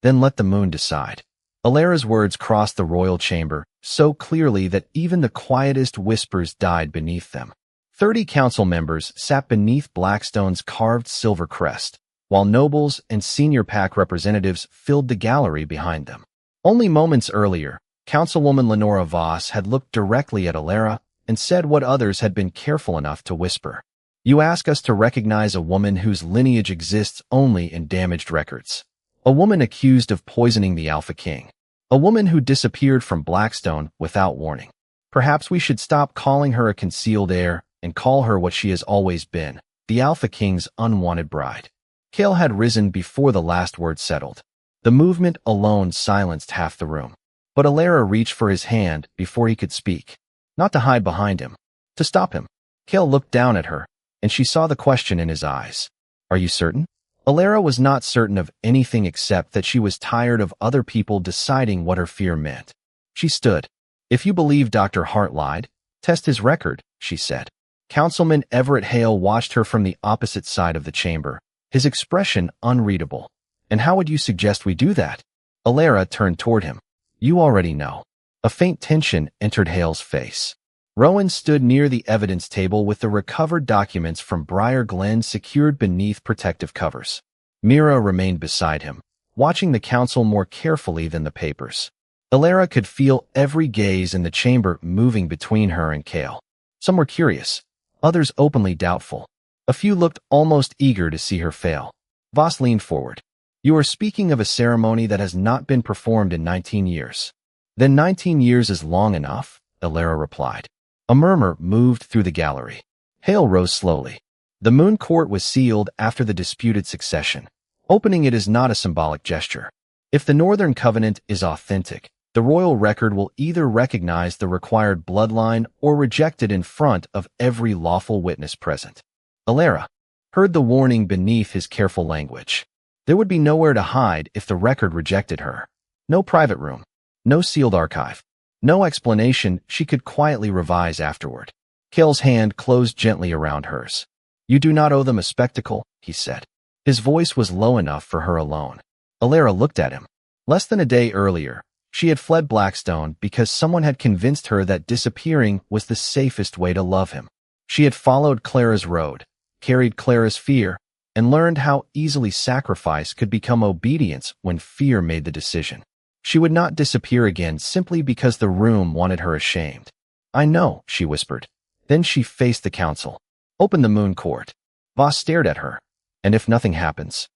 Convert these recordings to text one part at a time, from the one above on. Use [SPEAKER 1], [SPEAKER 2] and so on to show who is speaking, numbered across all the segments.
[SPEAKER 1] Then let the moon decide. Elara's words crossed the royal chamber so clearly that even the quietest whispers died beneath them. 30 council members sat beneath Blackstone's carved silver crest, while nobles and senior pack representatives filled the gallery behind them. Only moments earlier, Councilwoman Lenora Voss had looked directly at Elara and said what others had been careful enough to whisper. You ask us to recognize a woman whose lineage exists only in damaged records. A woman accused of poisoning the Alpha King. A woman who disappeared from Blackstone without warning. Perhaps we should stop calling her a concealed heir and call her what she has always been, the Alpha King's unwanted bride. Kael had risen before the last word settled. The movement alone silenced half the room. But Elara reached for his hand before he could speak. Not to hide behind him. To stop him. Kael looked down at her, and she saw the question in his eyes. Are you certain? Elara was not certain of anything except that she was tired of other people deciding what her fear meant. She stood. If you believe Dr. Hart lied, test his record, she said. Councilman Everett Hail watched her from the opposite side of the chamber, his expression unreadable. And how would you suggest we do that? Elara turned toward him. You already know. A faint tension entered Hale's face. Rowan stood near the evidence table with the recovered documents from Briar Glen secured beneath protective covers. Mira remained beside him, watching the council more carefully than the papers. Elara could feel every gaze in the chamber moving between her and Kael. Some were curious, others openly doubtful. A few looked almost eager to see her fail. Voss leaned forward. You are speaking of a ceremony that has not been performed in 19 years. Then 19 years is long enough, Elara replied. A murmur moved through the gallery. Hale rose slowly. The Moon Court was sealed after the disputed succession. Opening it is not a symbolic gesture. If the Northern Covenant is authentic, the royal record will either recognize the required bloodline or reject it in front of every lawful witness present. Elara heard the warning beneath his careful language. There would be nowhere to hide if the record rejected her. No private room. No sealed archive. No explanation she could quietly revise afterward. Kael's hand closed gently around hers. You do not owe them a spectacle, he said. His voice was low enough for her alone. Elara looked at him. Less than a day earlier, she had fled Blackstone because someone had convinced her that disappearing was the safest way to love him. She had followed Clara's road, carried Clara's fear, and learned how easily sacrifice could become obedience when fear made the decision. She would not disappear again simply because the room wanted her ashamed. I know, she whispered. Then she faced the council. Open the Moon Court. Voss stared at her. And if nothing happens?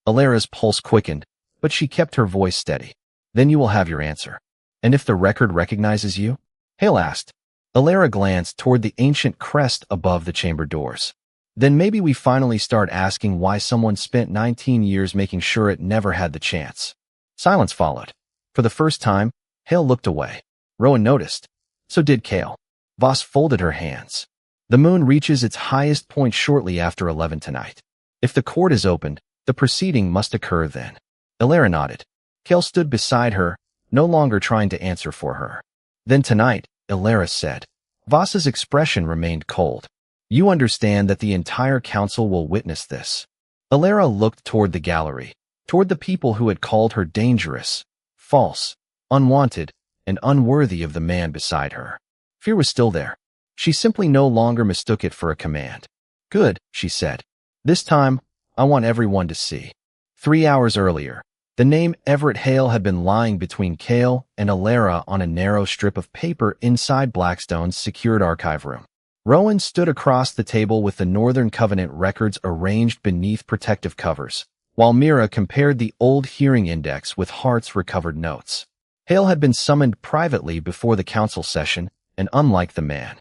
[SPEAKER 1] Elara's pulse quickened, but she kept her voice steady. Then you will have your answer. And if the record recognizes you? Hale asked. Elara glanced toward the ancient crest above the chamber doors. Then maybe we finally start asking why someone spent 19 years making sure it never had the chance. Silence followed. For the first time, Hale looked away. Rowan noticed. So did Kael. Voss folded her hands. The moon reaches its highest point shortly after 11 tonight. If the court is opened, the proceeding must occur then. Elara nodded. Kael stood beside her, no longer trying to answer for her. Then tonight, Elara said. Voss's expression remained cold. You understand that the entire council will witness this. Elara looked toward the gallery, toward the people who had called her dangerous, false, unwanted, and unworthy of the man beside her. Fear was still there. She simply no longer mistook it for a command. Good, she said. This time, I want everyone to see. 3 hours earlier, the name Everett Hail had been lying between Kael and Elara on a narrow strip of paper inside Blackstone's secured archive room. Rowan stood across the table with the Northern Covenant records arranged beneath protective covers, while Mira compared the old hearing index with Hart's recovered notes. Hail had been summoned privately before the council session, and unlike the man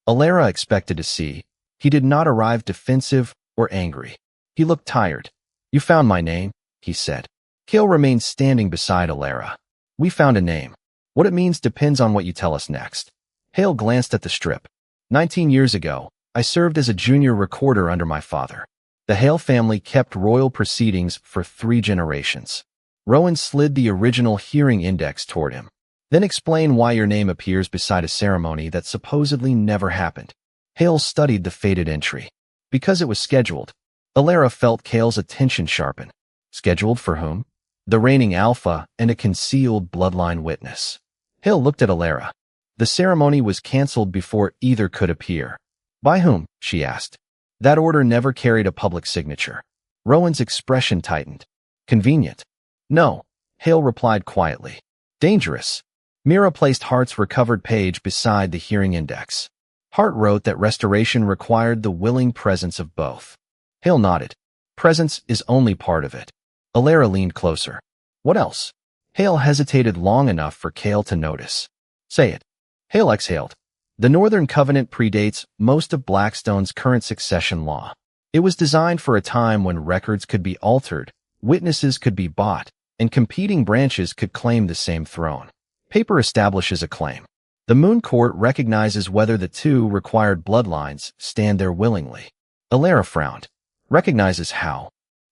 [SPEAKER 1] Elara expected to see, he did not arrive defensive or angry. He looked tired. You found my name, he said. Kael remained standing beside Elara. We found a name. What it means depends on what you tell us next. Hale glanced at the strip. 19 years ago, I served as a junior recorder under my father. The Hale family kept royal proceedings for 3 generations. Rowan slid the original hearing index toward him. Then explain why your name appears beside a ceremony that supposedly never happened. Hale studied the faded entry. Because it was scheduled. Elara felt Kael's attention sharpen. Scheduled for whom? the reigning alpha, and a concealed bloodline witness. Hail looked at Elara. The ceremony was cancelled before either could appear. By whom? She asked. That order never carried a public signature. Rowan's expression tightened. Convenient. No, Hail replied quietly. Dangerous. Mira placed Hart's recovered page beside the hearing index. Hart wrote that restoration required the willing presence of both. Hail nodded. Presence is only part of it. Elara leaned closer. What else? Hail hesitated long enough for Kael to notice. Say it. Hail exhaled. The Northern Covenant predates most of Blackstone's current succession law. It was designed for a time when records could be altered, witnesses could be bought, and competing branches could claim the same throne. Paper establishes a claim. The Moon Court recognizes whether the two required bloodlines stand there willingly. Elara frowned. Recognizes how?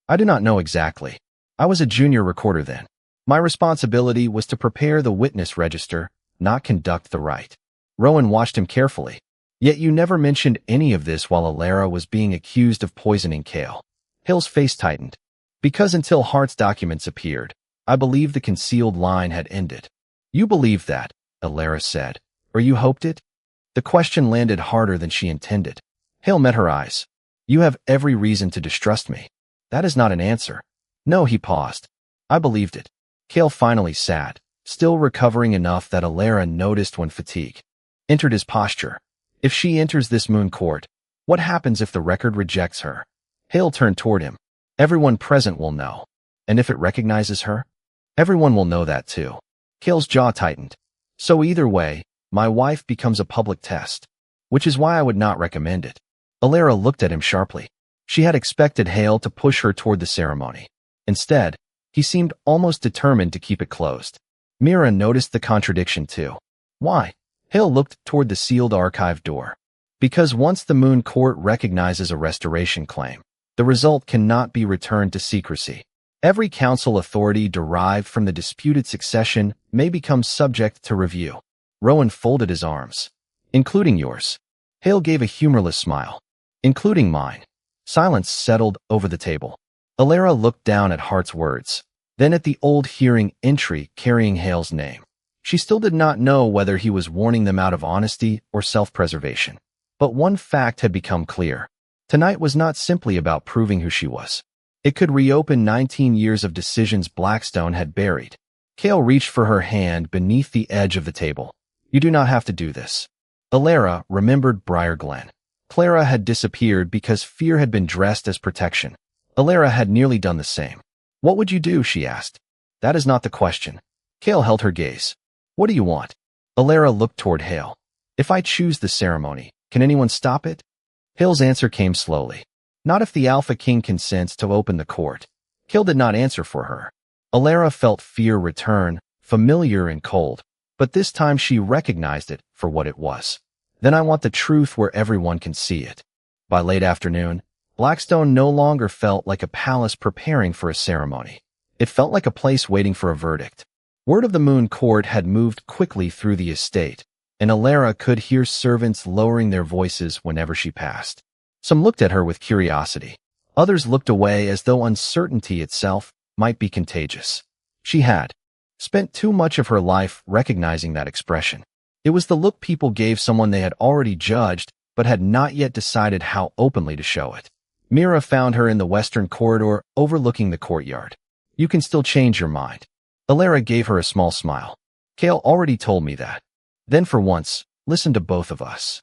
[SPEAKER 1] I do not know exactly. I was a junior recorder then. My responsibility was to prepare the witness register, not conduct the rite. Rowan watched him carefully. Yet you never mentioned any of this while Elara was being accused of poisoning Kael. Hill's face tightened. Because until Hart's documents appeared, I believed the concealed line had ended. You believed that, Elara said. Or you hoped it? The question landed harder than she intended. Hale met her eyes. You have every reason to distrust me. That is not an answer. No, he paused. I believed it. Kael finally sat, still recovering enough that Elara noticed when fatigue entered his posture. If she enters this Moon Court, what happens if the record rejects her? Hale turned toward him. Everyone present will know. And if it recognizes her? Everyone will know that too. Kael's jaw tightened. So either way, my wife becomes a public test. Which is why I would not recommend it. Elara looked at him sharply. She had expected Hale to push her toward the ceremony. Instead, he seemed almost determined to keep it closed. Mira noticed the contradiction too. Why? Hale looked toward the sealed archive door. Because once the Moon Court recognizes a restoration claim, the result cannot be returned to secrecy. Every council authority derived from the disputed succession may become subject to review. Rowan folded his arms. Including yours. Hale gave a humorless smile. Including mine. Silence settled over the table. Elara looked down at Hart's words, then at the old hearing entry carrying Hale's name. She still did not know whether he was warning them out of honesty or self-preservation. But one fact had become clear. Tonight was not simply about proving who she was. It could reopen 19 years of decisions Blackstone had buried. Kael reached for her hand beneath the edge of the table. You do not have to do this. Elara remembered Briar Glen. Clara had disappeared because fear had been dressed as protection. Elara had nearly done the same. What would you do? She asked. That is not the question. Kael held her gaze. What do you want? Elara looked toward Hale. If I choose the ceremony, can anyone stop it? Hale's answer came slowly. Not if the Alpha King consents to open the court. Kael did not answer for her. Elara felt fear return, familiar and cold, but this time she recognized it for what it was. Then I want the truth where everyone can see it. By late afternoon, Blackstone no longer felt like a palace preparing for a ceremony. It felt like a place waiting for a verdict. Word of the Moon Court had moved quickly through the estate, and Elara could hear servants lowering their voices whenever she passed. Some looked at her with curiosity. Others looked away as though uncertainty itself might be contagious. She had spent too much of her life recognizing that expression. It was the look people gave someone they had already judged, but had not yet decided how openly to show it. Mira found her in the western corridor overlooking the courtyard. You can still change your mind. Elara gave her a small smile. Kael already told me that. Then for once, listen to both of us.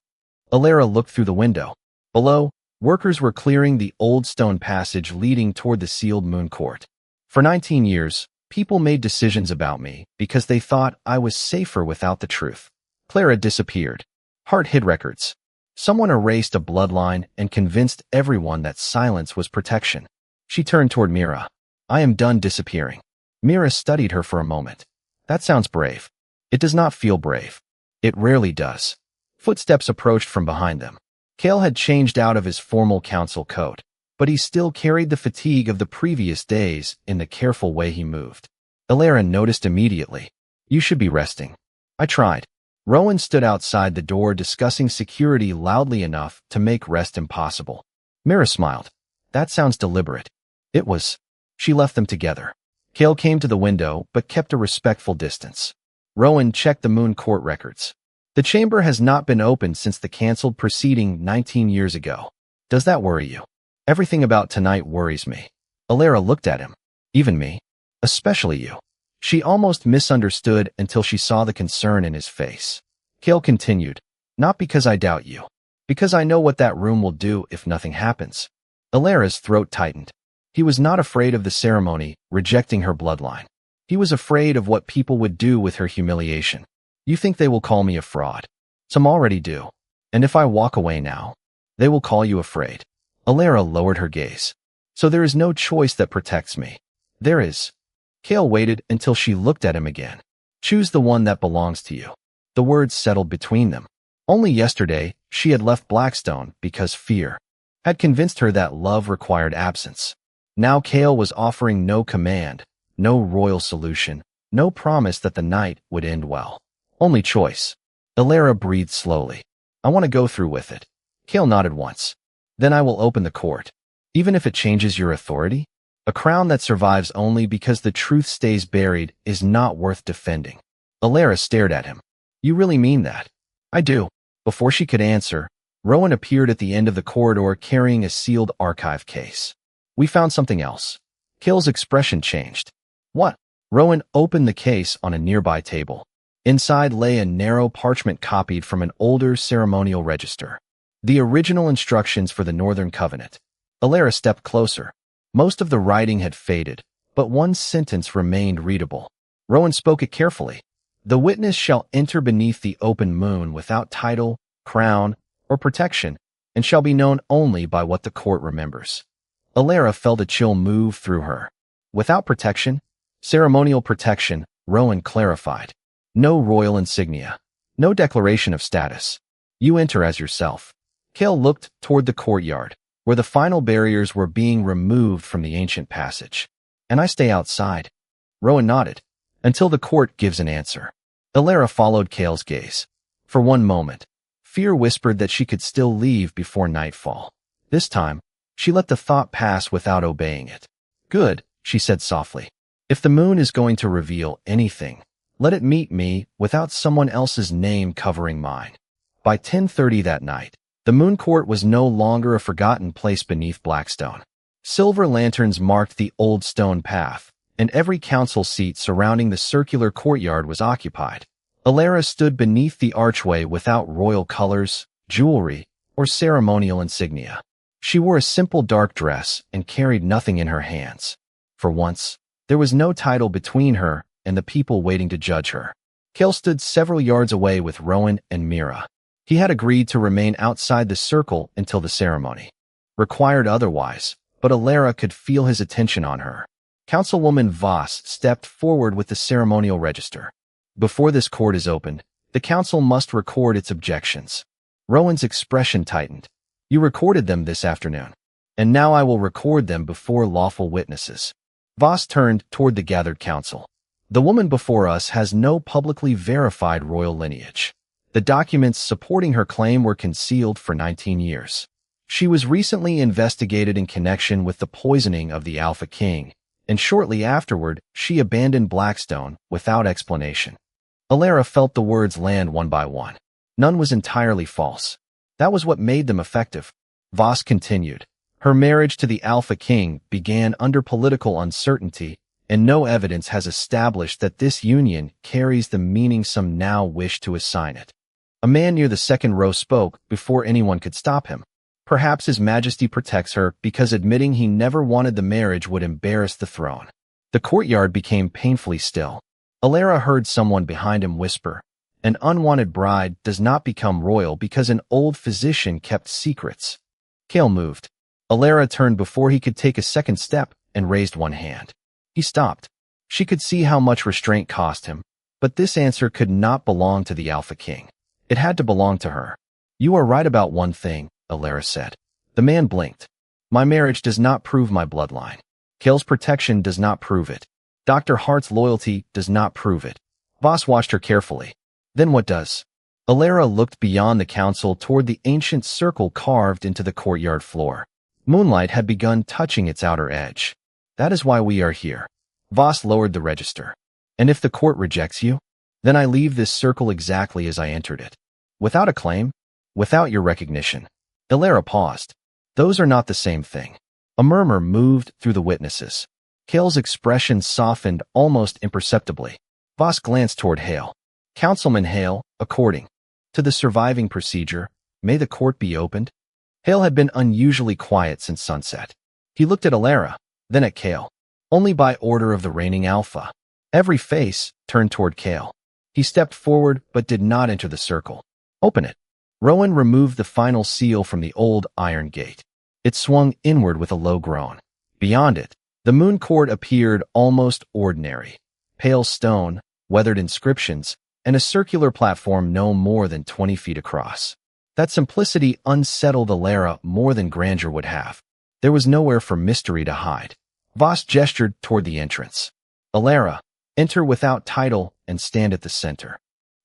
[SPEAKER 1] Elara looked through the window. Below, workers were clearing the old stone passage leading toward the sealed Moon Court. For 19 years, people made decisions about me because they thought I was safer without the truth. Clara disappeared. Hart hid records. Someone erased a bloodline and convinced everyone that silence was protection. She turned toward Mira. I am done disappearing. Mira studied her for a moment. That sounds brave. It does not feel brave. It rarely does. Footsteps approached from behind them. Kael had changed out of his formal council coat, but he still carried the fatigue of the previous days in the careful way he moved. Elara noticed immediately. You should be resting. I tried. Rowan stood outside the door discussing security loudly enough to make rest impossible. Mira smiled. That sounds deliberate. It was. She left them together. Kael came to the window, but kept a respectful distance. Rowan checked the moon court records. The chamber has not been opened since the cancelled proceeding 19 years ago. Does that worry you? Everything about tonight worries me. Elara looked at him. Even me? Especially you. She almost misunderstood until she saw the concern in his face. Kael continued, not because I doubt you. Because I know what that room will do if nothing happens. Elara's throat tightened. He was not afraid of the ceremony, rejecting her bloodline. He was afraid of what people would do with her humiliation. You think they will call me a fraud? Some already do. And if I walk away now, they will call you afraid. Elara lowered her gaze. So there is no choice that protects me. There is. Kael waited until she looked at him again. Choose the one that belongs to you. The words settled between them. Only yesterday, she had left Blackstone because fear had convinced her that love required absence. Now Kael was offering no command, no royal solution, no promise that the night would end well. Only choice. Elara breathed slowly. I want to go through with it. Kael nodded once. Then I will open the court. Even if it changes your authority? A crown that survives only because the truth stays buried is not worth defending. Elara stared at him. You really mean that? I do. Before she could answer, Rowan appeared at the end of the corridor carrying a sealed archive case. We found something else. Kael's expression changed. What? Rowan opened the case on a nearby table. Inside lay a narrow parchment copied from an older ceremonial register. The original instructions for the Northern Covenant. Elara stepped closer. Most of the writing had faded, but one sentence remained readable. Rowan spoke it carefully. The witness shall enter beneath the open moon without title, crown, or protection, and shall be known only by what the court remembers. Elara felt a chill move through her. Without protection? Ceremonial protection, Rowan clarified. No royal insignia. No declaration of status. You enter as yourself. Kael looked toward the courtyard, where the final barriers were being removed from the ancient passage. And I stay outside. Rowan nodded. Until the court gives an answer. Elara followed Kael's gaze. For one moment, fear whispered that she could still leave before nightfall. This time, she let the thought pass without obeying it. Good, she said softly. If the moon is going to reveal anything, let it meet me without someone else's name covering mine. By 10:30 that night, the moon court was no longer a forgotten place beneath Blackstone. Silver lanterns marked the old stone path, and every council seat surrounding the circular courtyard was occupied. Elara stood beneath the archway without royal colors, jewelry, or ceremonial insignia. She wore a simple dark dress and carried nothing in her hands. For once, there was no title between her and the people waiting to judge her. Kael stood several yards away with Rowan and Mira. He had agreed to remain outside the circle until the ceremony required otherwise, but Elara could feel his attention on her. Councilwoman Voss stepped forward with the ceremonial register. Before this court is opened, the council must record its objections. Rowan's expression tightened. You recorded them this afternoon, and now I will record them before lawful witnesses. Voss turned toward the gathered council. The woman before us has no publicly verified royal lineage. The documents supporting her claim were concealed for 19 years. She was recently investigated in connection with the poisoning of the Alpha King, and shortly afterward, she abandoned Blackstone without explanation. Elara felt the words land one by one. None was entirely false. That was what made them effective. Voss continued. Her marriage to the Alpha King began under political uncertainty, and no evidence has established that this union carries the meaning some now wish to assign it. A man near the second row spoke before anyone could stop him. Perhaps His Majesty protects her because admitting he never wanted the marriage would embarrass the throne. The courtyard became painfully still. Elara heard someone behind him whisper, an unwanted bride does not become royal because an old physician kept secrets. Kael moved. Elara turned before he could take a second step and raised one hand. He stopped. She could see how much restraint cost him, but this answer could not belong to the Alpha King. It had to belong to her. You are right about one thing, Elara said. The man blinked. My marriage does not prove my bloodline. Kael's protection does not prove it. Dr. Hart's loyalty does not prove it. Voss watched her carefully. Then what does? Elara looked beyond the council toward the ancient circle carved into the courtyard floor. Moonlight had begun touching its outer edge. That is why we are here. Voss lowered the register. And if the court rejects you? Then I leave this circle exactly as I entered it. Without a claim? Without your recognition. Elara paused. Those are not the same thing. A murmur moved through the witnesses. Kael's expression softened almost imperceptibly. Voss glanced toward Hail. Councilman Hail, according to the surviving procedure, may the court be opened? Hail had been unusually quiet since sunset. He looked at Elara, then at Kael. Only by order of the reigning alpha. Every face turned toward Kael. He stepped forward but did not enter the circle. Open it. Rowan removed the final seal from the old iron gate. It swung inward with a low groan. Beyond it, the moon court appeared almost ordinary. Pale stone, weathered inscriptions, and a circular platform no more than 20 feet across. That simplicity unsettled Elara more than grandeur would have. There was nowhere for mystery to hide. Voss gestured toward the entrance. Elara, enter without title and stand at the center.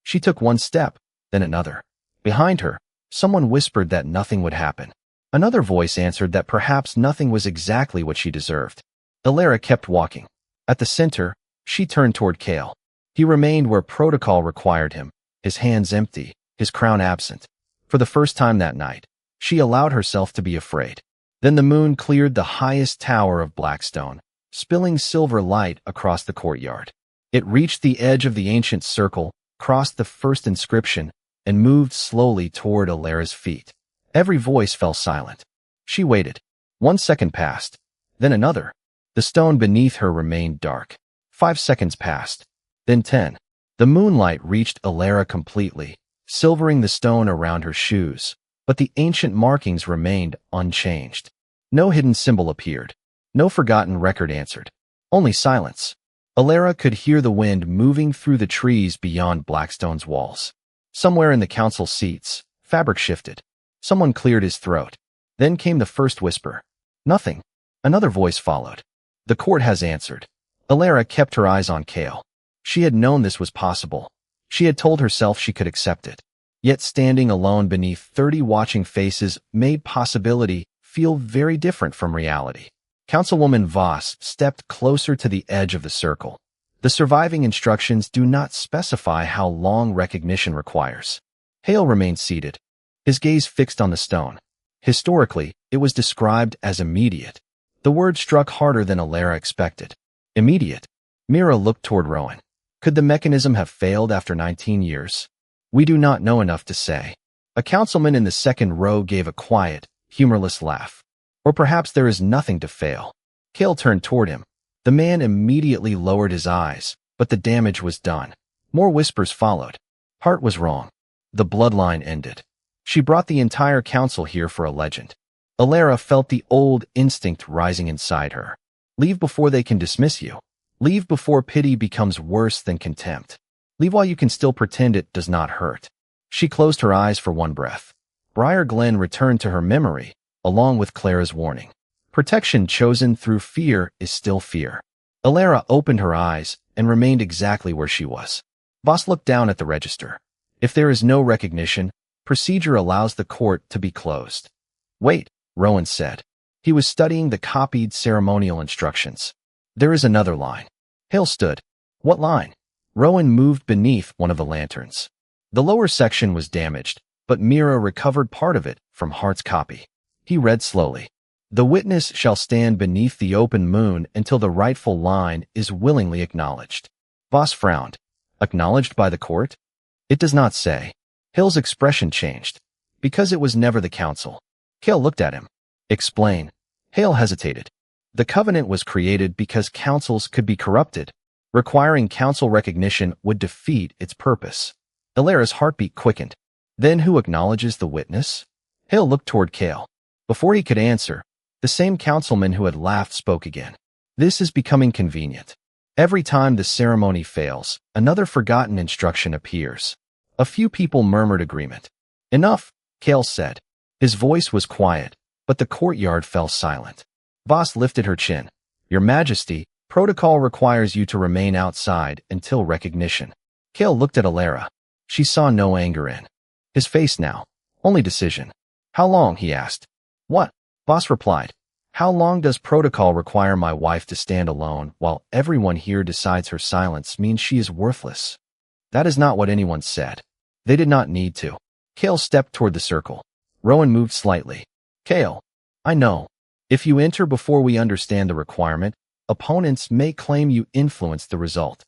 [SPEAKER 1] She took one step, then another. Behind her, someone whispered that nothing would happen. Another voice answered that perhaps nothing was exactly what she deserved. Elara kept walking. At the center, she turned toward Kael. He remained where protocol required him, his hands empty, his crown absent. For the first time that night, she allowed herself to be afraid. Then the moon cleared the highest tower of Blackstone, spilling silver light across the courtyard. It reached the edge of the ancient circle, crossed the first inscription, and moved slowly toward Elara's feet. Every voice fell silent. She waited. 1 second passed. Then another. The stone beneath her remained dark. 5 seconds passed. Then 10. The moonlight reached Elara completely, silvering the stone around her shoes, but the ancient markings remained unchanged. No hidden symbol appeared. No forgotten record answered. Only silence. Elara could hear the wind moving through the trees beyond Blackstone's walls. Somewhere in the council seats, fabric shifted. Someone cleared his throat. Then came the first whisper. Nothing. Another voice followed. The court has answered. Elara kept her eyes on Kael. She had known this was possible. She had told herself she could accept it. Yet standing alone beneath 30 watching faces made possibility feel very different from reality. Councilwoman Voss stepped closer to the edge of the circle. The surviving instructions do not specify how long recognition requires. Hail remained seated, his gaze fixed on the stone. Historically, it was described as immediate. The word struck harder than Elara expected. Immediate. Mira looked toward Rowan. Could the mechanism have failed after 19 years? We do not know enough to say. A councilman in the second row gave a quiet, humorless laugh. Or perhaps there is nothing to fail. Kael turned toward him. The man immediately lowered his eyes, but the damage was done. More whispers followed. Hart was wrong. The bloodline ended. She brought the entire council here for a legend. Elara felt the old instinct rising inside her. Leave before they can dismiss you. Leave before pity becomes worse than contempt. Leave while you can still pretend it does not hurt. She closed her eyes for one breath. Briar Glen returned to her memory, along with Clara's warning. Protection chosen through fear is still fear. Elara opened her eyes and remained exactly where she was. Voss looked down at the register. If there is no recognition, procedure allows the court to be closed. Wait, Rowan said. He was studying the copied ceremonial instructions. There is another line. Hale stood. What line? Rowan moved beneath one of the lanterns. The lower section was damaged, but Mira recovered part of it from Hart's copy. He read slowly. The witness shall stand beneath the open moon until the rightful line is willingly acknowledged. Voss frowned. Acknowledged by the court? It does not say. Hill's expression changed. Because it was never the council. Kael looked at him. Explain. Hale hesitated. The covenant was created because councils could be corrupted. Requiring council recognition would defeat its purpose. Elara's heartbeat quickened. Then who acknowledges the witness? Hale looked toward Kael. Before he could answer, the same councilman who had laughed spoke again. This is becoming convenient. Every time the ceremony fails, another forgotten instruction appears. A few people murmured agreement. Enough, Kael said. His voice was quiet, but the courtyard fell silent. Voss lifted her chin. Your Majesty, protocol requires you to remain outside until recognition. Kael looked at Elara. She saw no anger in his face now, only decision. How long, he asked. What? Voss replied. How long does protocol require my wife to stand alone while everyone here decides her silence means she is worthless? That is not what anyone said. They did not need to. Kael stepped toward the circle. Rowan moved slightly. Kael, I know. If you enter before we understand the requirement, opponents may claim you influenced the result.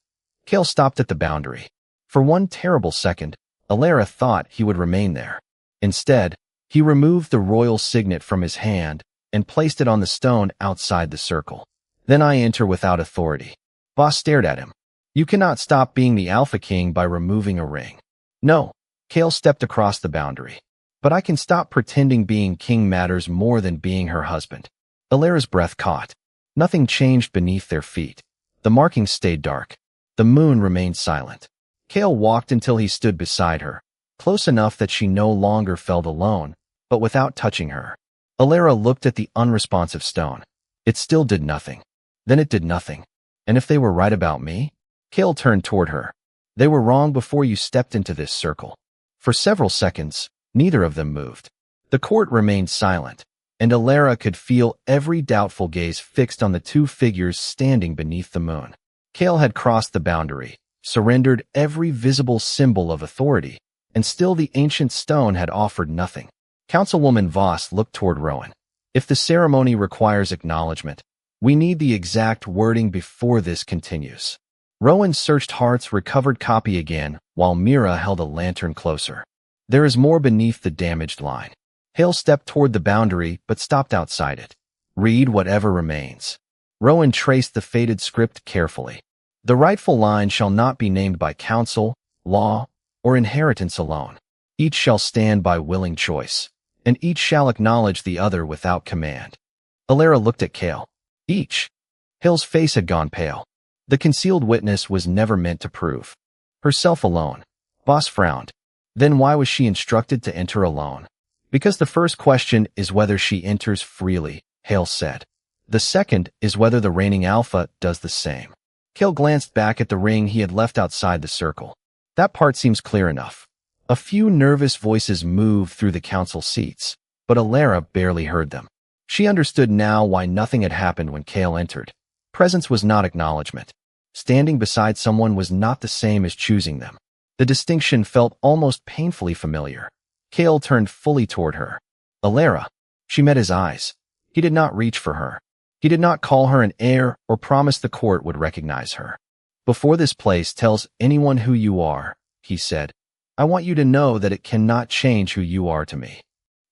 [SPEAKER 1] Kael stopped at the boundary. For one terrible second, Elara thought he would remain there. Instead, he removed the royal signet from his hand and placed it on the stone outside the circle. Then I enter without authority. Boss stared at him. You cannot stop being the Alpha King by removing a ring. No. Kael stepped across the boundary. But I can stop pretending being king matters more than being her husband. Elara's breath caught. Nothing changed beneath their feet. The markings stayed dark. The moon remained silent. Kael walked until he stood beside her, close enough that she no longer felt alone, but without touching her. Elara looked at the unresponsive stone. It still did nothing. Then it did nothing. And if they were right about me? Kael turned toward her. They were wrong before you stepped into this circle. For several seconds, neither of them moved. The court remained silent, and Elara could feel every doubtful gaze fixed on the two figures standing beneath the moon. Kael had crossed the boundary, surrendered every visible symbol of authority, and still the ancient stone had offered nothing. Councilwoman Voss looked toward Rowan. If the ceremony requires acknowledgment, we need the exact wording before this continues. Rowan searched Hart's recovered copy again, while Mira held a lantern closer. There is more beneath the damaged line. Hale stepped toward the boundary, but stopped outside it. Read whatever remains. Rowan traced the faded script carefully. The rightful line shall not be named by counsel, law, or inheritance alone. Each shall stand by willing choice, and each shall acknowledge the other without command. Elara looked at Kael. Each. Hale's face had gone pale. The concealed witness was never meant to prove. Herself alone. Voss frowned. Then why was she instructed to enter alone? Because the first question is whether she enters freely, Hale said. The second is whether the reigning alpha does the same. Kael glanced back at the ring he had left outside the circle. That part seems clear enough. A few nervous voices moved through the council seats, but Elara barely heard them. She understood now why nothing had happened when Kael entered. Presence was not acknowledgement. Standing beside someone was not the same as choosing them. The distinction felt almost painfully familiar. Kael turned fully toward her. Elara. She met his eyes. He did not reach for her. He did not call her an heir or promise the court would recognize her. Before this place tells anyone who you are, he said, I want you to know that it cannot change who you are to me.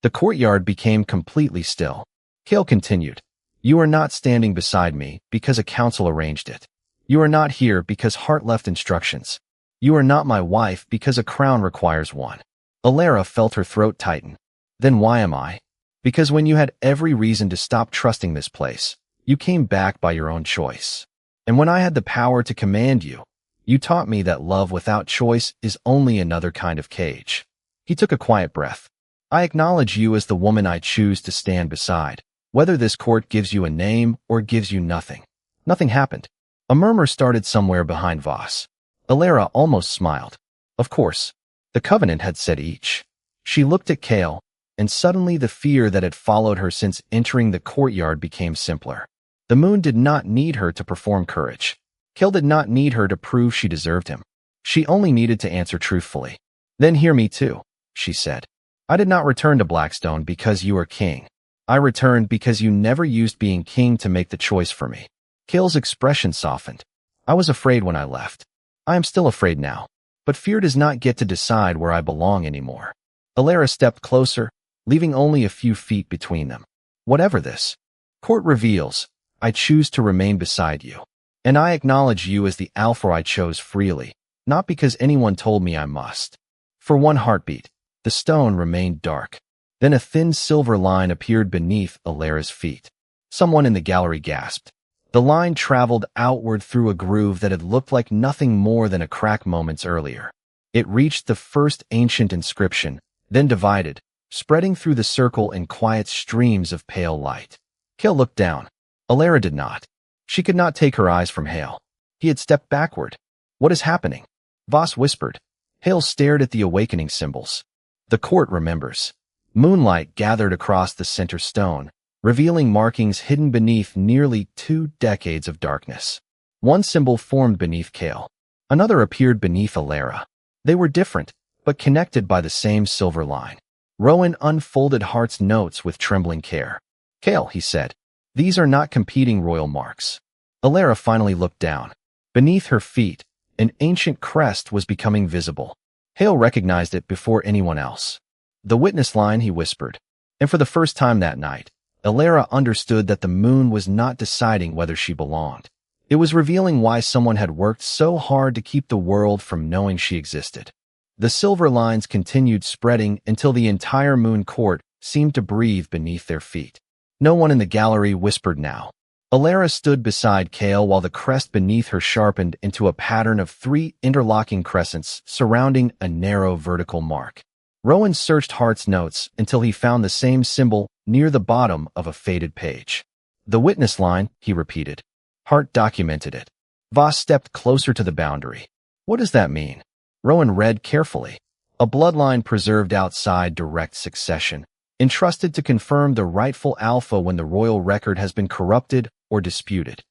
[SPEAKER 1] The courtyard became completely still. Kael continued, You are not standing beside me because a council arranged it. You are not here because Hart left instructions. You are not my wife because a crown requires one. Elara felt her throat tighten. Then why am I? Because when you had every reason to stop trusting this place, you came back by your own choice. And when I had the power to command you, you taught me that love without choice is only another kind of cage. He took a quiet breath. I acknowledge you as the woman I choose to stand beside, whether this court gives you a name or gives you nothing. Nothing happened. A murmur started somewhere behind Voss. Elara almost smiled. Of course. The covenant had said each. She looked at Kael, and suddenly the fear that had followed her since entering the courtyard became simpler. The moon did not need her to perform courage. Kael did not need her to prove she deserved him. She only needed to answer truthfully. Then hear me too, she said. I did not return to Blackstone because you are king. I returned because you never used being king to make the choice for me. Kael's expression softened. I was afraid when I left. I am still afraid now. But fear does not get to decide where I belong anymore. Elara stepped closer, leaving only a few feet between them. Whatever this court reveals, I choose to remain beside you. And I acknowledge you as the alpha I chose freely, not because anyone told me I must. For one heartbeat, the stone remained dark. Then a thin silver line appeared beneath Elara's feet. Someone in the gallery gasped. The line traveled outward through a groove that had looked like nothing more than a crack moments earlier. It reached the first ancient inscription, then divided, spreading through the circle in quiet streams of pale light. Kael looked down. Elara did not. She could not take her eyes from Hale. He had stepped backward. What is happening? Voss whispered. Hale stared at the awakening symbols. The court remembers. Moonlight gathered across the center stone, revealing markings hidden beneath nearly 2 decades of darkness. One symbol formed beneath Kael. Another appeared beneath Elara. They were different, but connected by the same silver line. Rowan unfolded Heart's notes with trembling care. "Kael," he said, "these are not competing royal marks." Elara finally looked down. Beneath her feet, an ancient crest was becoming visible. Hail recognized it before anyone else. "The witness line," he whispered. And for the first time that night, Elara understood that the moon was not deciding whether she belonged. It was revealing why someone had worked so hard to keep the world from knowing she existed. The silver lines continued spreading until the entire moon court seemed to breathe beneath their feet. No one in the gallery whispered now. Elara stood beside Kael while the crest beneath her sharpened into a pattern of 3 interlocking crescents surrounding a narrow vertical mark. Rowan searched Heart's notes until he found the same symbol near the bottom of a faded page. "The witness line," he repeated. Hart documented it. Voss stepped closer to the boundary. "What does that mean?" Rowan read carefully. "A bloodline preserved outside direct succession, entrusted to confirm the rightful alpha when the royal record has been corrupted or disputed."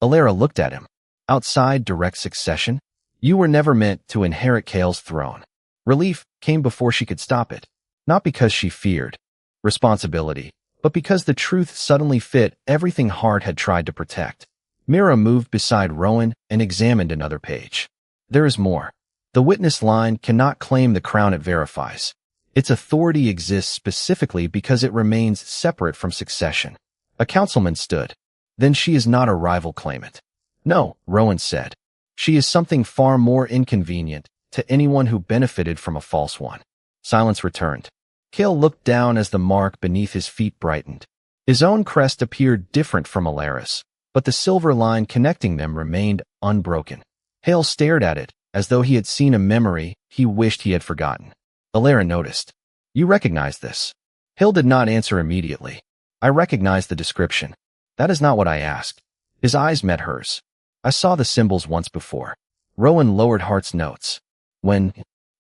[SPEAKER 1] Elara looked at him. "Outside direct succession? You were never meant to inherit Kael's throne." Relief came before she could stop it. Not because she feared responsibility, but because the truth suddenly fit everything Hart had tried to protect. Mira moved beside Rowan and examined another page. "There is more. The witness line cannot claim the crown it verifies. Its authority exists specifically because it remains separate from succession." A councilman stood. "Then she is not a rival claimant." "No," Rowan said. "She is something far more inconvenient to anyone who benefited from a false one." Silence returned. Kael looked down as the mark beneath his feet brightened. His own crest appeared different from Elara's, but the silver line connecting them remained unbroken. Hail stared at it, as though he had seen a memory he wished he had forgotten. Elara noticed. "You recognize this?" Hill did not answer immediately. "I recognize the description. That is not what I asked." His eyes met hers. "I saw the symbols once before." Rowan lowered Hart's notes. "When—"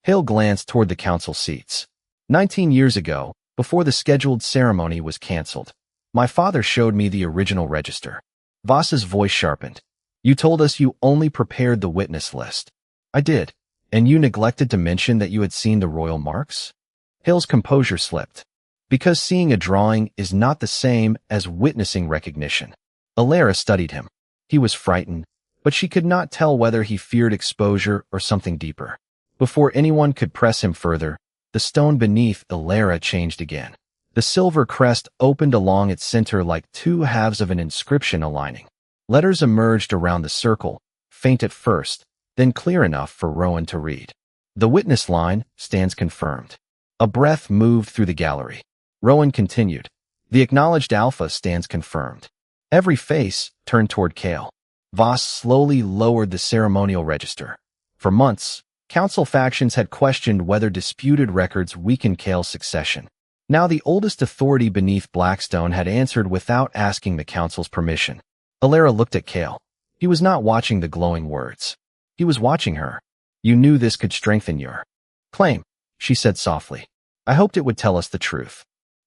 [SPEAKER 1] Hill glanced toward the council seats. 19 years ago, before the scheduled ceremony was cancelled, my father showed me the original register." Voss's voice sharpened. "You told us you only prepared the witness list." "I did. And you neglected to mention that you had seen the royal marks?" Hill's composure slipped. "Because seeing a drawing is not the same as witnessing recognition." Elara studied him. He was frightened, but she could not tell whether he feared exposure or something deeper. Before anyone could press him further, the stone beneath Elara changed again. The silver crest opened along its center like two halves of an inscription aligning. Letters emerged around the circle, faint at first, then clear enough for Rowan to read. "The witness line stands confirmed." A breath moved through the gallery. Rowan continued. "The acknowledged alpha stands confirmed." Every face turned toward Kael. Voss slowly lowered the ceremonial register. For months, council factions had questioned whether disputed records weakened Kael's succession. Now the oldest authority beneath Blackstone had answered without asking the council's permission. Elara looked at Kael. He was not watching the glowing words. He was watching her. "You knew this could strengthen your claim," she said softly. "I hoped it would tell us the truth."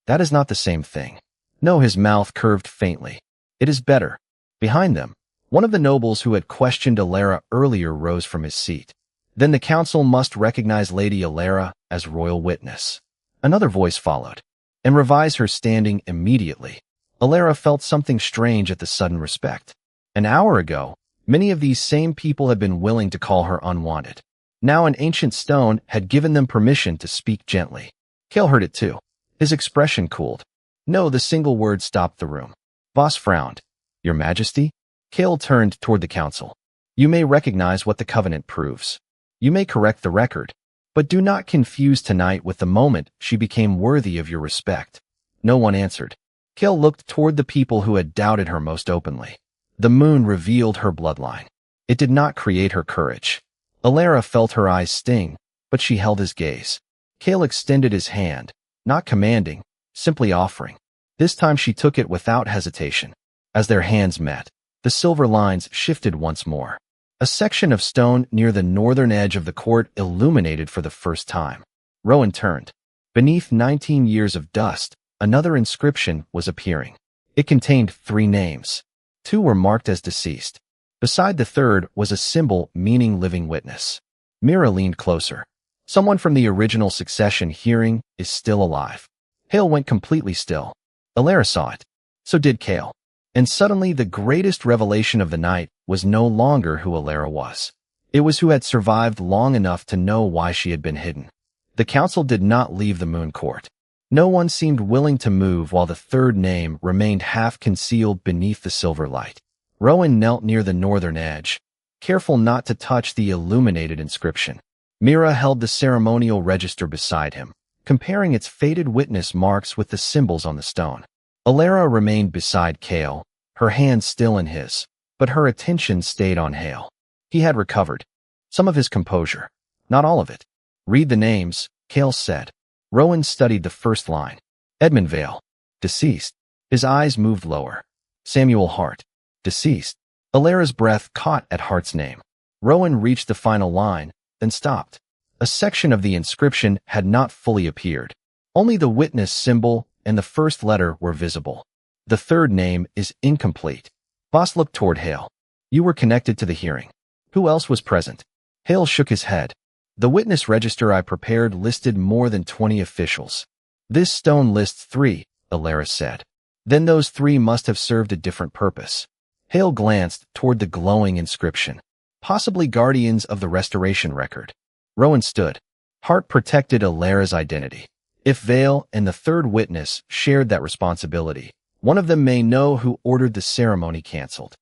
[SPEAKER 1] "That is not the same thing." "No," his mouth curved faintly. "It is better." Behind them, one of the nobles who had questioned Elara earlier rose from his seat. "Then the council must recognize Lady Elara as royal witness." Another voice followed, "and revise her standing immediately." Elara felt something strange at the sudden respect. An hour ago, many of these same people had been willing to call her unwanted. Now an ancient stone had given them permission to speak gently. Kael heard it too. His expression cooled. No, the single word stopped the room. Voss frowned. "Your Majesty?" Kael turned toward the council. "You may recognize what the covenant proves. You may correct the record, but do not confuse tonight with the moment she became worthy of your respect." No one answered. Kael looked toward the people who had doubted her most openly. The moon revealed her bloodline. It did not create her courage. Elara felt her eyes sting, but she held his gaze. Kael extended his hand, not commanding, simply offering. This time she took it without hesitation. As their hands met, the silver lines shifted once more. A section of stone near the northern edge of the court illuminated for the first time. Rowan turned. Beneath 19 years of dust, another inscription was appearing. It contained 3 names. 2 were marked as deceased. Beside the third was a symbol meaning living witness. Mira leaned closer. Someone from the original succession hearing is still alive. Hail went completely still. Elara saw it. So did Kael. And suddenly the greatest revelation of the night was no longer who Elara was. It was who had survived long enough to know why she had been hidden. The council did not leave the moon court. No one seemed willing to move while the third name remained half-concealed beneath the silver light. Rowan knelt near the northern edge, careful not to touch the illuminated inscription. Mira held the ceremonial register beside him, comparing its faded witness marks with the symbols on the stone. Elara remained beside Kael, her hand still in his, but her attention stayed on Hail. He had recovered. Some of his composure. Not all of it. Read the names, Kael said. Rowan studied the first line. Edmund Vale. Deceased. His eyes moved lower. Samuel Hart. Deceased. Elara's breath caught at Hart's name. Rowan reached the final line, then stopped. A section of the inscription had not fully appeared. Only the witness symbol and the first letter were visible. The third name is incomplete. Voss looked toward Hail. You were connected to the hearing. Who else was present? Hail shook his head. The witness register I prepared listed more than 20 officials. This stone lists 3, Elara said. Then those 3 must have served a different purpose. Hail glanced toward the glowing inscription. Possibly guardians of the restoration record. Rowan stood. Hart protected Elara's identity. If Vale and the third witness shared that responsibility, one of them may know who ordered the ceremony cancelled.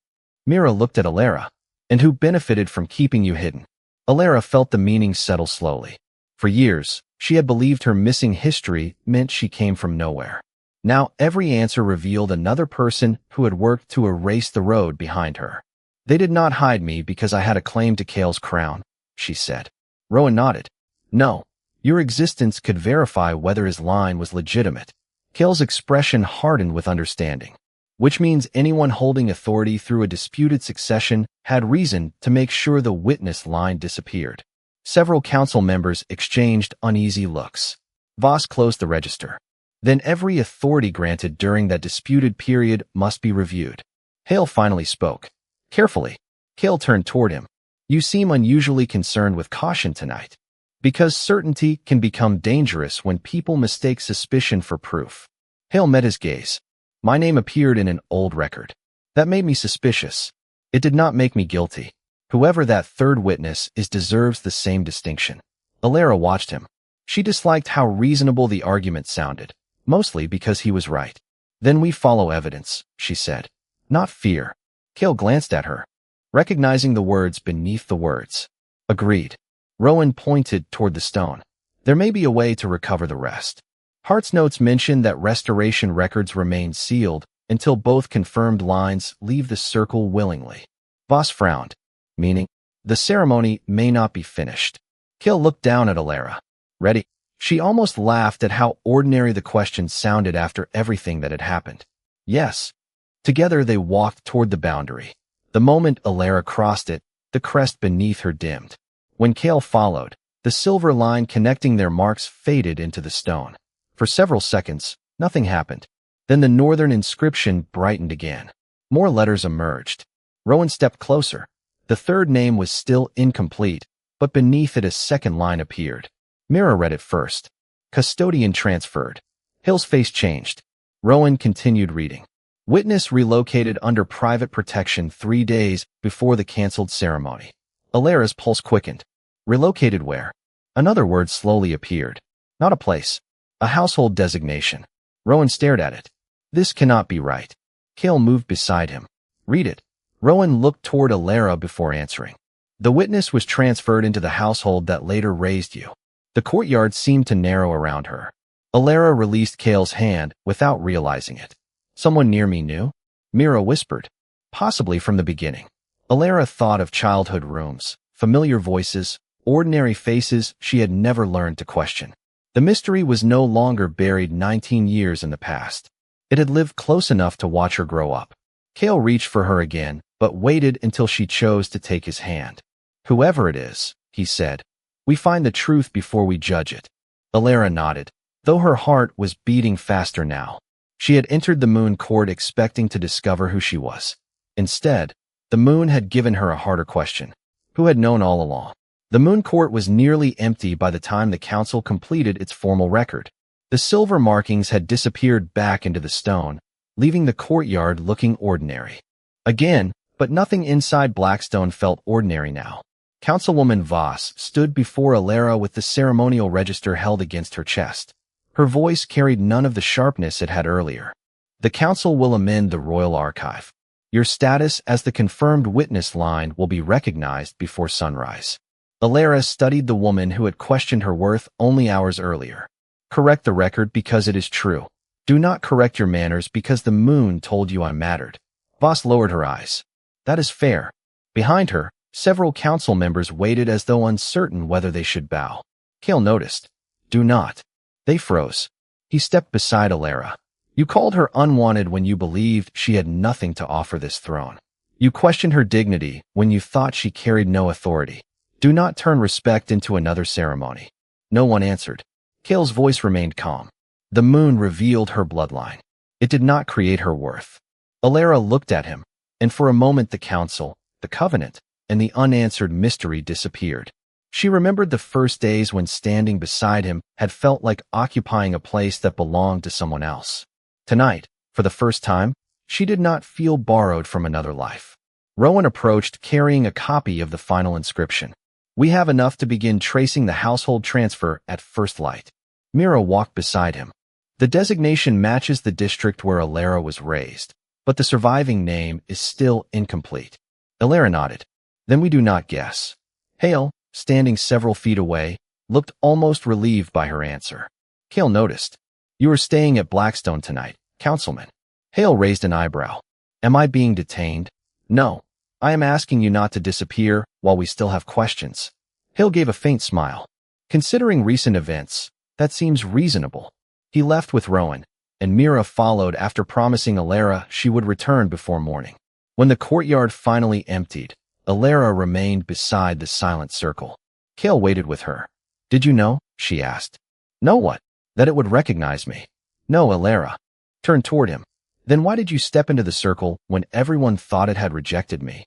[SPEAKER 1] Mira looked at Elara. And who benefited from keeping you hidden? Elara felt the meaning settle slowly. For years, she had believed her missing history meant she came from nowhere. Now every answer revealed another person who had worked to erase the road behind her. They did not hide me because I had a claim to Kael's crown, she said. Rowan nodded. No, your existence could verify whether his line was legitimate. Kael's expression hardened with understanding. Which means anyone holding authority through a disputed succession had reason to make sure the witness line disappeared. Several council members exchanged uneasy looks. Voss closed the register. Then every authority granted during that disputed period must be reviewed. Hail finally spoke. Carefully. Kael turned toward him. You seem unusually concerned with caution tonight. Because certainty can become dangerous when people mistake suspicion for proof. Hail met his gaze. My name appeared in an old record. That made me suspicious. It did not make me guilty. Whoever that third witness is deserves the same distinction. Elara watched him. She disliked how reasonable the argument sounded, mostly because he was right. Then we follow evidence, she said. Not fear. Kael glanced at her, recognizing the words beneath the words. Agreed. Rowan pointed toward the stone. There may be a way to recover the rest. Hart's notes mention that restoration records remain sealed until both confirmed lines leave the circle willingly. Voss frowned, meaning, the ceremony may not be finished. Kael looked down at Elara. Ready? She almost laughed at how ordinary the question sounded after everything that had happened. Yes. Together they walked toward the boundary. The moment Elara crossed it, the crest beneath her dimmed. When Kael followed, the silver line connecting their marks faded into the stone. For several seconds, nothing happened. Then the northern inscription brightened again. More letters emerged. Rowan stepped closer. The third name was still incomplete, but beneath it a second line appeared. Mira read it first. Custodian transferred. Hill's face changed. Rowan continued reading. Witness relocated under private protection 3 days before the canceled ceremony. Elara's pulse quickened. Relocated where? Another word slowly appeared. Not a place. A household designation. Rowan stared at it. This cannot be right. Kael moved beside him. Read it. Rowan looked toward Elara before answering. The witness was transferred into the household that later raised you. The courtyard seemed to narrow around her. Elara released Kael's hand without realizing it. Someone near me knew? Mira whispered. Possibly from the beginning. Elara thought of childhood rooms, familiar voices, ordinary faces she had never learned to question. The mystery was no longer buried 19 years in the past. It had lived close enough to watch her grow up. Kael reached for her again, but waited until she chose to take his hand. Whoever it is, he said, we find the truth before we judge it. Elara nodded, though her heart was beating faster now. She had entered the moon court expecting to discover who she was. Instead, the moon had given her a harder question. Who had known all along? The moon court was nearly empty by the time the council completed its formal record. The silver markings had disappeared back into the stone, leaving the courtyard looking ordinary. Again, but nothing inside Blackstone felt ordinary now. Councilwoman Voss stood before Elara with the ceremonial register held against her chest. Her voice carried none of the sharpness it had earlier. The council will amend the royal archive. Your status as the confirmed witness line will be recognized before sunrise. Elara studied the woman who had questioned her worth only hours earlier. Correct the record because it is true. Do not correct your manners because the moon told you I mattered. Voss lowered her eyes. That is fair. Behind her, several council members waited as though uncertain whether they should bow. Kael noticed. Do not. They froze. He stepped beside Elara. You called her unwanted when you believed she had nothing to offer this throne. You questioned her dignity when you thought she carried no authority. Do not turn respect into another ceremony. No one answered. Kael's voice remained calm. The moon revealed her bloodline. It did not create her worth. Elara looked at him, and for a moment the council, the covenant, and the unanswered mystery disappeared. She remembered the first days when standing beside him had felt like occupying a place that belonged to someone else. Tonight, for the first time, she did not feel borrowed from another life. Rowan approached carrying a copy of the final inscription. We have enough to begin tracing the household transfer at first light. Mira walked beside him. The designation matches the district where Elara was raised, but the surviving name is still incomplete. Elara nodded. Then we do not guess. Hail, standing several feet away, looked almost relieved by her answer. Kael noticed. You are staying at Blackstone tonight, Councilman. Hail raised an eyebrow. Am I being detained? No. I am asking you not to disappear while we still have questions. Hail gave a faint smile. Considering recent events, that seems reasonable. He left with Rowan, and Mira followed after promising Elara she would return before morning. When the courtyard finally emptied, Elara remained beside the silent circle. Kael waited with her. Did you know? She asked. Know what? That it would recognize me. No, Elara. Turned toward him. Then why did you step into the circle when everyone thought it had rejected me?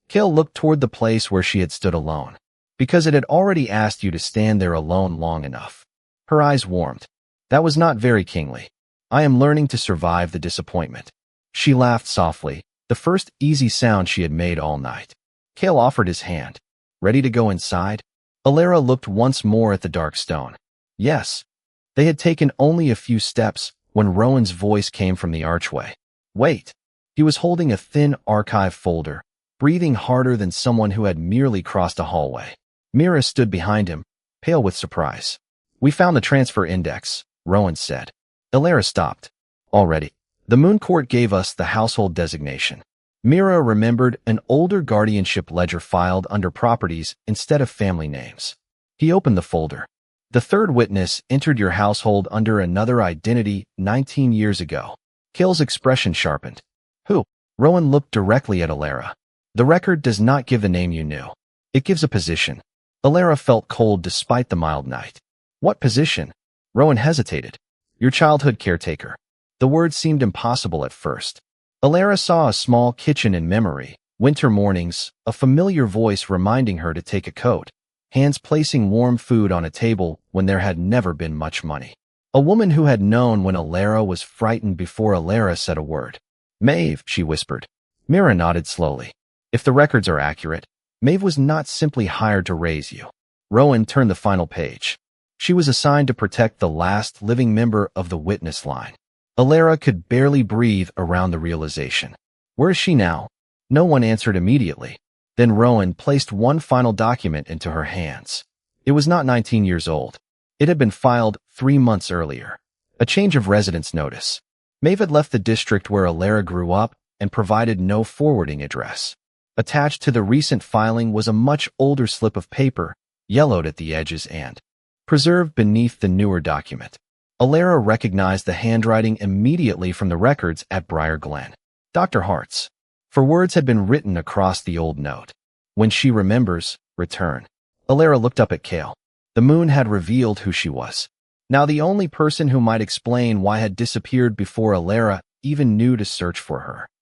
[SPEAKER 1] Kael looked toward the place where she had stood alone. Because it had already asked you to stand there alone long enough. Her eyes warmed. That was not very kingly. I am learning to survive the disappointment. She laughed softly, the first easy sound she had made all night. Kael offered his hand. Ready to go inside? Elara looked once more at the dark stone. Yes. They had taken only a few steps when Rowan's voice came from the archway. Wait. He was holding a thin archive folder, breathing harder than someone who had merely crossed a hallway. Mira stood behind him, pale with surprise. We found the transfer index, Rowan said. Elara stopped. Already. The moon court gave us the household designation. Mira remembered an older guardianship ledger filed under properties instead of family names. He opened the folder. The third witness entered your household under another identity 19 years ago. Kael's expression sharpened. Who? Rowan looked directly at Elara. The record does not give the name you knew. It gives a position. Elara felt cold despite the mild night. What position? Rowan hesitated. Your childhood caretaker. The word seemed impossible at first. Elara saw a small kitchen in memory, winter mornings, a familiar voice reminding her to take a coat, hands placing warm food on a table when there had never been much money. A woman who had known when Elara was frightened before Elara said a word. Maeve, she whispered. Mira nodded slowly. If the records are accurate, Maeve was not simply hired to raise you. Rowan turned the final page. She was assigned to protect the last living member of the witness line. Elara could barely breathe around the realization. Where is she now? No one answered immediately. Then Rowan placed one final document into her hands. It was not 19 years old. It had been filed 3 months earlier. A change of residence notice. Maeve had left the district where Elara grew up and provided no forwarding address. Attached to the recent filing was a much older slip of paper, yellowed at the edges and preserved beneath the newer document. Elara recognized the handwriting immediately from the records at Briar Glen. Dr. Hart's. For words had been written across the old note. When she remembers, return. Elara looked up at Kael. The moon had revealed who she was. Now the only person who might explain why had disappeared before Elara even knew to search for her.